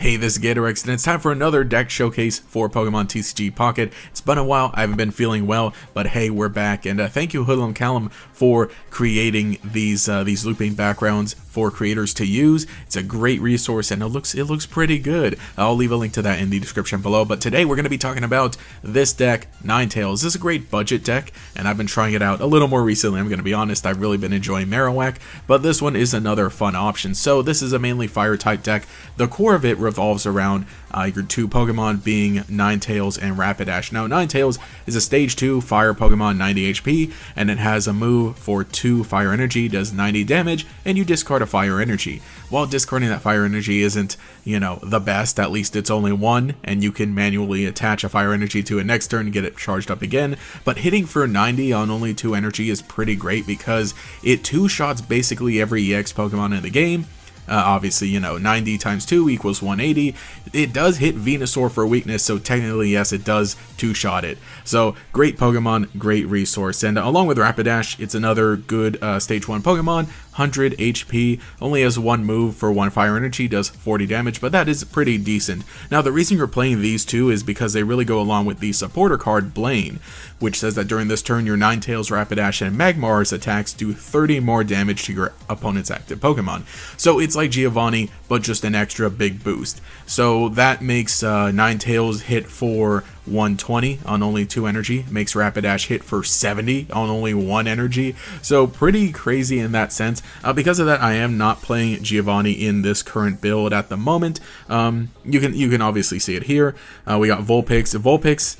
Hey, this is Gatorex, and it's time for another deck showcase for Pokemon TCG Pocket. It's been a while, I haven't been feeling well, but hey, we're back, and thank you Hoodlum Callum for creating these looping backgrounds for creators to use. It's a great resource, and it looks pretty good. I'll leave a link to that in the description below, but today we're going to be talking about this deck, Ninetales. This is a great budget deck, and I've been trying it out a little more recently. I'm going to be honest, I've really been enjoying Marowak, but this one is another fun option. So this is a mainly fire-type deck. The core of it revolves around your two Pokemon being Ninetales and Rapidash. Now, Ninetales is a stage 2 fire Pokemon, 90 HP, and it has a move for 2 fire energy, does 90 damage, and you discard a fire energy. While discarding that fire energy isn't, the best, at least it's only 1, and you can manually attach a fire energy to it next turn and get it charged up again. But hitting for 90 on only 2 energy is pretty great because it 2-shots basically every EX Pokemon in the game. Obviously, 90 times 2 equals 180. It does hit Venusaur for weakness, so technically, yes, it does 2-shot it. So, great Pokemon, great resource. And along with Rapidash, it's another good Stage 1 Pokemon, 100 HP, only has 1 move for 1 fire energy, does 40 damage, but that is pretty decent. Now, the reason you're playing these two is because they really go along with the supporter card, Blaine, which says that during this turn, your Ninetales, Rapidash, and Magmar's attacks do 30 more damage to your opponent's active Pokemon. So it's like Giovanni, but just an extra big boost. So that makes Ninetales hit for 120 on only 2 energy, makes Rapidash hit for 70 on only 1 energy, so pretty crazy in that sense. Because of that, I am not playing Giovanni in this current build at the moment. You can obviously see it here. We got Vulpix,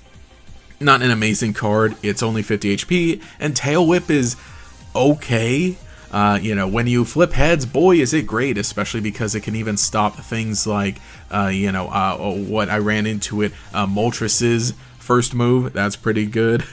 not an amazing card, it's only 50 HP, and Tail Whip is okay. When you flip heads, boy, is it great, especially because it can even stop things like, what I ran into it, Moltres' first move. That's pretty good.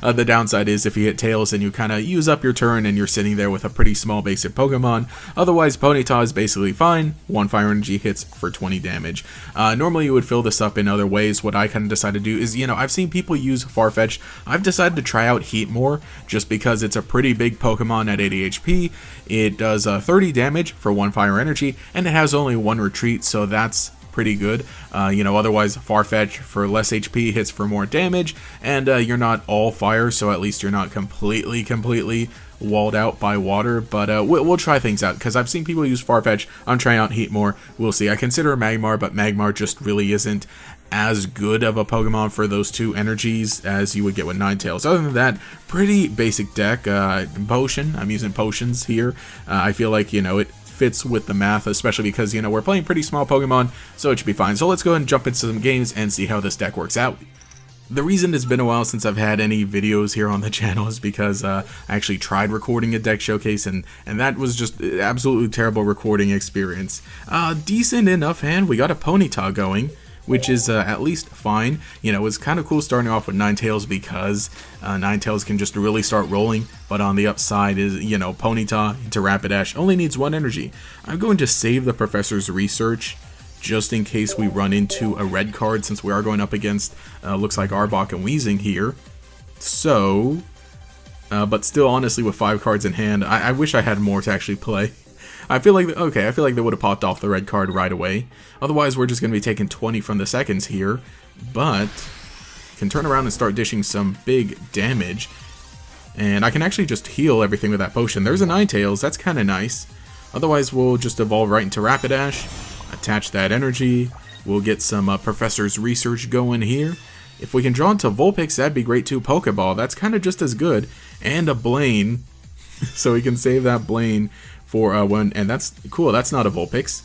The downside is if you hit Tails and you kind of use up your turn and you're sitting there with a pretty small basic Pokemon. Otherwise, Ponyta is basically fine. 1 fire energy hits for 20 damage. Normally you would fill this up in other ways. What I kind of decided to do is, I've seen people use Farfetch. I've decided to try out Heatmore just because it's a pretty big Pokemon at 80 HP. It does 30 damage for 1 fire energy, and it has only 1 retreat, so that's pretty good. Otherwise Farfetch for less HP hits for more damage, and you're not all fire, so at least you're not completely walled out by water. But we'll try things out because I've seen people use Farfetch. I'm trying out Heatmore. We'll see. I consider Magmar, but Magmar just really isn't as good of a Pokemon for those 2 energies as you would get with Ninetales. Other than that, pretty basic deck. Potion. I'm using potions here. I feel like it fits with the math, especially because we're playing pretty small Pokemon, so it should be fine. So let's go ahead and jump into some games and see how this deck works out. The reason it's been a while since I've had any videos here on the channel is because I actually tried recording a deck showcase, and that was just absolutely terrible recording experience. Decent enough hand. We got a Ponyta going, which is at least fine. It's kind of cool starting off with Ninetales because Ninetales can just really start rolling, but on the upside is, Ponyta into Rapidash only needs 1 energy. I'm going to save the Professor's Research just in case we run into a red card, since we are going up against, looks like Arbok and Weezing here. So, but still, honestly, with 5 cards in hand, I wish I had more to actually play. I feel like they would have popped off the red card right away. Otherwise, we're just going to be taking 20 from the seconds here, but can turn around and start dishing some big damage. And I can actually just heal everything with that potion. There's a Ninetales, that's kind of nice. Otherwise, we'll just evolve right into Rapidash, attach that energy. We'll get some Professor's Research going here. If we can draw into Vulpix, that'd be great too. Pokeball, that's kind of just as good. And a Blaine, so we can save that Blaine for one, and that's cool. That's not a Vulpix.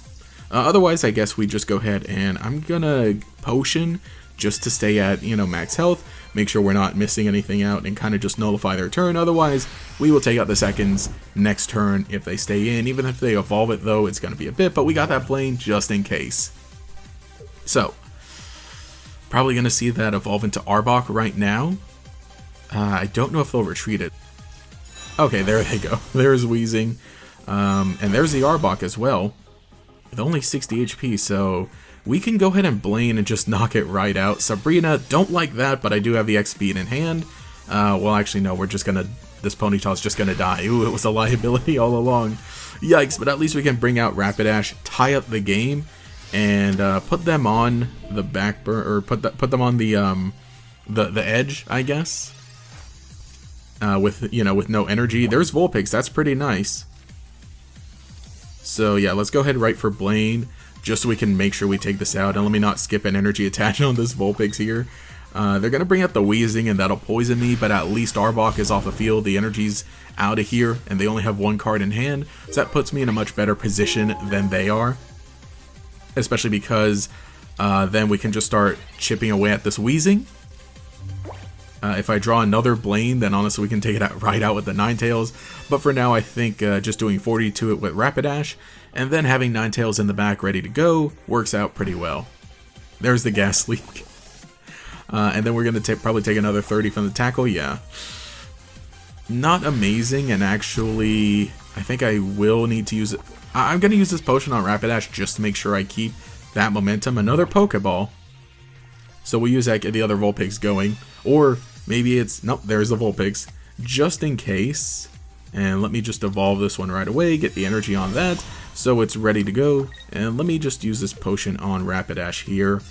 Otherwise, I guess we just go ahead and I'm gonna potion just to stay at max health, make sure we're not missing anything out, and kind of just nullify their turn. Otherwise, we will take out the seconds next turn if they stay in. Even if they evolve it, though, it's gonna be a bit. But we got that Blaine just in case. So probably gonna see that evolve into Arbok right now. I don't know if they'll retreat it. Okay, there they go. There's Weezing. And there's the Arbok as well, with only 60 HP, so we can go ahead and Blaine and just knock it right out. Sabrina, don't like that, but I do have the X speed in hand. Well, actually, no, this Ponyta's just gonna die. Ooh, it was a liability all along. Yikes, but at least we can bring out Rapidash, tie up the game, and put them on the back burner, or put them on the edge, I guess. With with no energy. There's Vulpix. That's pretty nice. So yeah, let's go ahead right for Blaine, just so we can make sure we take this out. And let me not skip an energy attach on this Vulpix here. They're gonna bring out the Weezing, and that'll poison me. But at least Arbok is off the field. The energy's out of here, and they only have one card in hand, so that puts me in a much better position than they are. Especially because then we can just start chipping away at this Weezing. If I draw another Blaine, then honestly we can take it out right out with the Ninetales. But for now, I think just doing 40 to it with Rapidash, and then having Ninetales in the back ready to go, works out pretty well. There's the Gas Leak. And then we're going to probably take another 30 from the tackle, yeah. Not amazing, and actually, I think I will need to use it. I'm going to use this potion on Rapidash just to make sure I keep that momentum. Another Pokeball. So we'll use the other Vulpix going. Or maybe it's... Nope, there's the Vulpix. Just in case. And let me just evolve this one right away. Get the energy on that. So it's ready to go. And let me just use this potion on Rapidash here.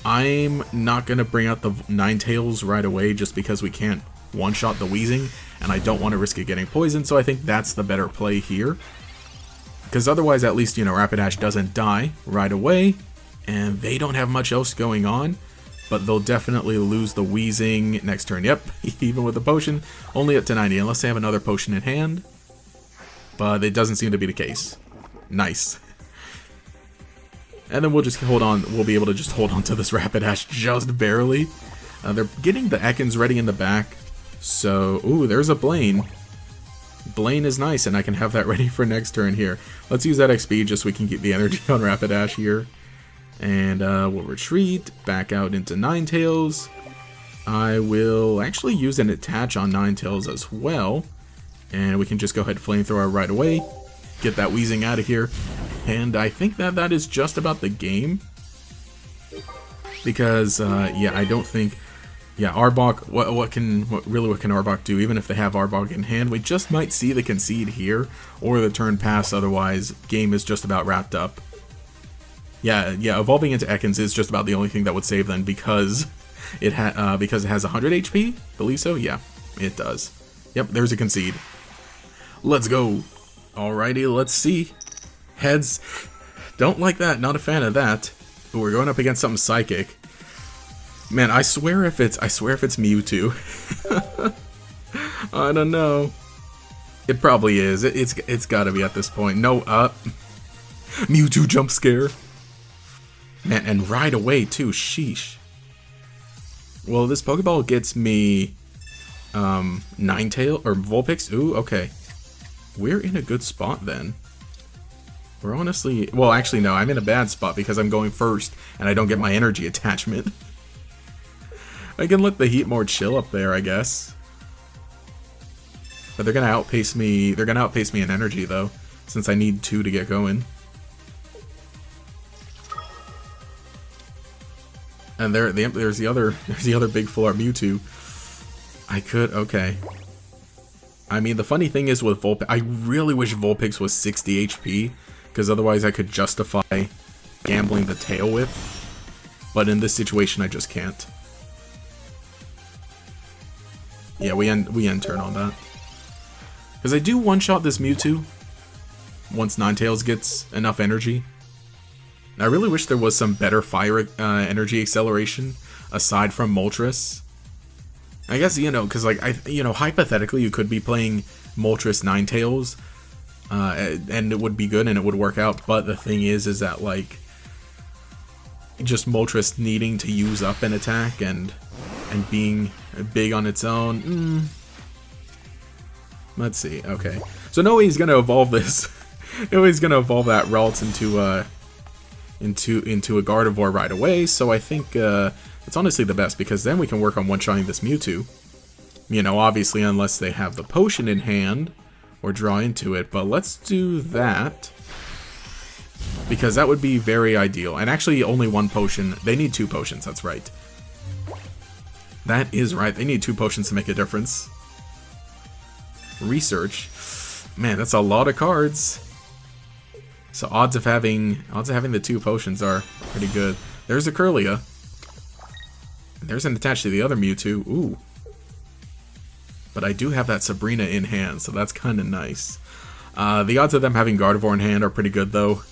I'm not going to bring out the Ninetales right away just because we can't one-shot the Weezing. And I don't want to risk it getting poisoned. So I think that's the better play here. Because otherwise, at least, Rapidash doesn't die right away. And they don't have much else going on. But they'll definitely lose the Weezing next turn. Yep, even with the potion, only up to 90, unless they have another potion in hand. But it doesn't seem to be the case. Nice. And then we'll just hold on. We'll be able to just hold on to this Rapidash just barely. They're getting the Ekans ready in the back. So, ooh, there's a Blaine. Blaine is nice, and I can have that ready for next turn here. Let's use that XP just so we can get the energy on Rapidash here. And we'll retreat back out into Ninetales. I will actually use an attach on Ninetales as well. And we can just go ahead and Flamethrower right away. Get that Weezing out of here. And I think that is just about the game. Because, yeah, I don't think... Yeah, Arbok, what can Arbok do? Even if they have Arbok in hand, we just might see the concede here. Or the turn pass, otherwise, game is just about wrapped up. Yeah, evolving into Ekans is just about the only thing that would save them because it has 100 HP. Believe so? Yeah, it does. Yep, there's a concede. Let's go. Alrighty, let's see. Heads. Don't like that. Not a fan of that. But we're going up against something psychic. Man, I swear if it's Mewtwo. I don't know. It probably is. It's got to be at this point. No, Mewtwo jump scare. Man, and right away too, sheesh. Well, this Pokeball gets me Ninetales or Vulpix. Ooh, okay. We're in a good spot then. We're honestly, well, actually no, I'm in a bad spot because I'm going first and I don't get my energy attachment. I can let the Heatmor chill up there, I guess. But they're gonna outpace me. They're gonna outpace me in energy though, since I need 2 to get going. And there's the other big full art Mewtwo. Okay. I mean, the funny thing is with Vulpix, I really wish Vulpix was 60 HP, because otherwise I could justify gambling the Tail Whip. But in this situation, I just can't. Yeah, we end turn on that. Because I do one-shot this Mewtwo once Ninetales gets enough energy. I really wish there was some better fire energy acceleration aside from Moltres. I guess, because like hypothetically you could be playing Moltres Ninetales and it would be good and it would work out, but the thing is that like just Moltres needing to use up an attack and being big on its own. Let's see. Okay. So no way he's going to evolve this. No way he's going to evolve that Ralts into a Gardevoir right away, so I think it's honestly the best, because then we can work on one-shotting this Mewtwo. Obviously unless they have the potion in hand or draw into it, but let's do that. Because that would be very ideal. And actually only 1 potion. They need 2 potions, that's right. That is right, they need 2 potions to make a difference. Research. Man, that's a lot of cards. So odds of having the 2 potions are pretty good. There's a Curlia. There's an attached to the other Mewtwo. Ooh. But I do have that Sabrina in hand, so that's kind of nice. The odds of them having Gardevoir in hand are pretty good, though.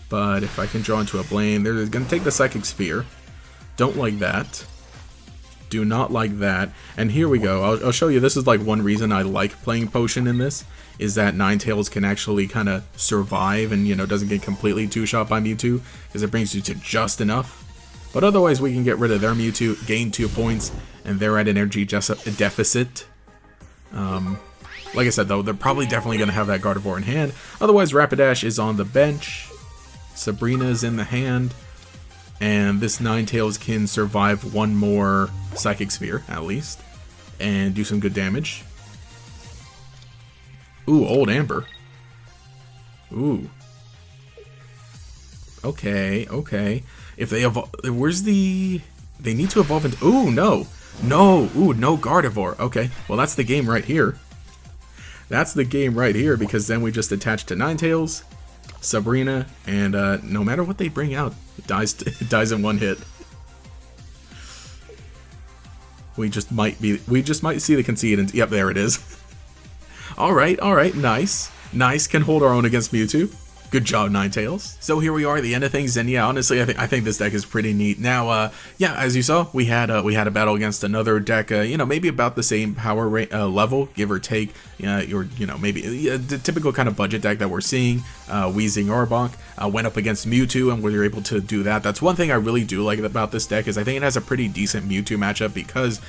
But if I can draw into a Blaine, they're going to take the Psychic Sphere. Don't like that. Do not like that. And here we go. I'll show you. This is like one reason I like playing Potion in this, is that Ninetales can actually kind of survive and, you know, doesn't get completely two-shot by Mewtwo, because it brings you to just enough. But otherwise, we can get rid of their Mewtwo, gain 2 points, and they're at an energy deficit. Like I said, though, they're probably definitely going to have that Gardevoir in hand. Otherwise, Rapidash is on the bench. Sabrina's in the hand. And this Ninetales can survive 1 more Psychic Sphere, at least, and do some good damage. Ooh, Old Amber. Ooh. Okay, okay. If they evolve, where's the... They need to evolve into... Ooh, no. No, ooh, no Gardevoir. Okay, well, that's the game right here. That's the game right here, because then we just attach to Ninetales, Sabrina, and no matter what they bring out, it dies in 1 hit. We just might see the concede, and yep, there it is. all right, nice, can hold our own against Mewtwo. Good job, Ninetales. So here we are at the end of things, and yeah, honestly, I think this deck is pretty neat. Now, yeah, as you saw, we had a battle against another deck, you know, maybe about the same power level, give or take. You know, maybe the typical kind of budget deck that we're seeing. Weezing Arbok went up against Mewtwo, and we were able to do that. That's one thing I really do like about this deck, is I think it has a pretty decent Mewtwo matchup, because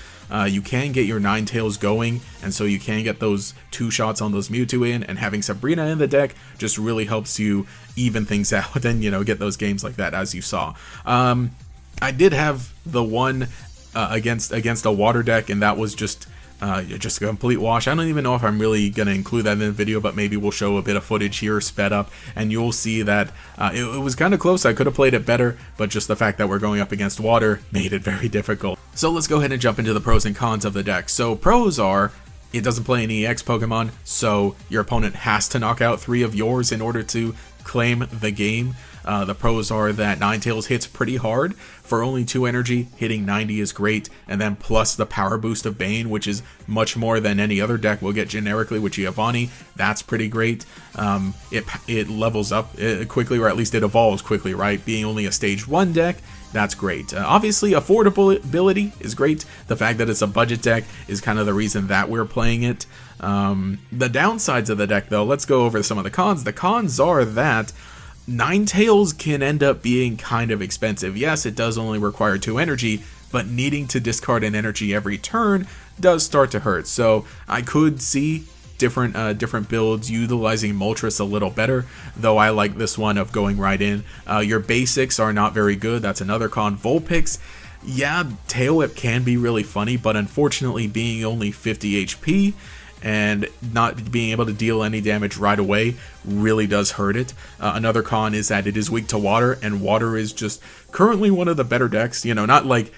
you can get your Ninetales going, and so you can get those 2 shots on those Mewtwo in, and having Sabrina in the deck just really helps you even things out and, you know, get those games like that, as you saw. I did have the one against a water deck, and that was just a complete wash. I don't even know if I'm really going to include that in the video, but maybe we'll show a bit of footage here sped up, and you'll see that it was kind of close. I could have played it better, but just the fact that we're going up against water made it very difficult. So let's go ahead and jump into the pros and cons of the deck. So pros are, it doesn't play any EX Pokemon, so your opponent has to knock out 3 of yours in order to claim the game. The pros are that Ninetales hits pretty hard. For only 2 energy, hitting 90 is great, and then plus the power boost of Bane, which is much more than any other deck will get generically with Giovanni. That's pretty great. It levels up quickly, or at least it evolves quickly, right? Being only a stage 1 deck, that's great. Obviously, affordability is great. The fact that it's a budget deck is kind of the reason that we're playing it. The downsides of the deck, though, let's go over some of the cons. The cons are that Ninetales can end up being kind of expensive. Yes, it does only require 2 energy, but needing to discard an energy every turn does start to hurt. So I could see different builds utilizing Moltres a little better, though I like this one of going right in. Your basics are not very good. That's another con. Vulpix, yeah, Tail Whip can be really funny, but unfortunately being only 50 HP and not being able to deal any damage right away really does hurt it. Another con is that it is weak to water, and water is just currently one of the better decks, you know, not like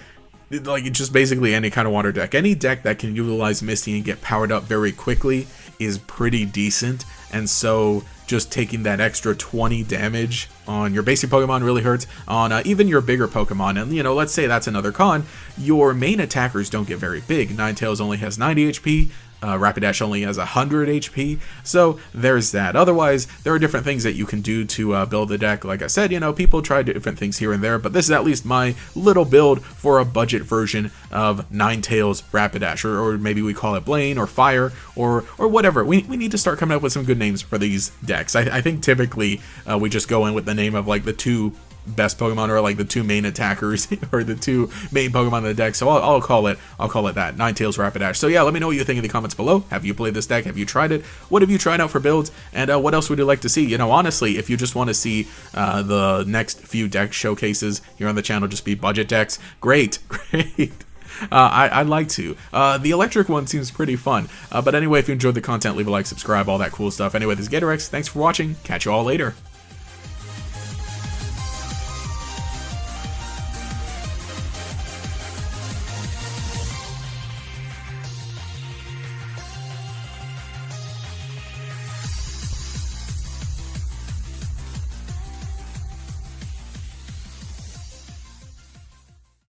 just basically any kind of water deck. Any deck that can utilize Misty and get powered up very quickly is pretty decent, and so just taking that extra 20 damage on your basic Pokemon really hurts. On even your bigger Pokemon, and you know, let's say that's another con, your main attackers don't get very big. Ninetales only has 90 HP, Rapidash only has 100 HP, so there's that. Otherwise, there are different things that you can do to build the deck. Like I said, you know, people try different things here and there, but this is at least my little build for a budget version of Ninetales Rapidash, or maybe we call it Blaine or Fire or whatever. We need to start coming up with some good names for these decks. I think typically we just go in with the name of like the 2 best Pokemon, or like the 2 main attackers or the 2 main Pokemon in the deck. So I'll call it that, Ninetales Rapidash. So yeah, let me know what you think in the comments below. Have you played this deck? Have you tried it? What have you tried out for builds? And what else would you like to see? You know, honestly, if you just want to see the next few deck showcases here on the channel just be budget decks, great. I'd like to. The electric one seems pretty fun. But anyway, if you enjoyed the content, leave a like, subscribe, all that cool stuff. Anyway, this is Gatorex. Thanks for watching. Catch you all later.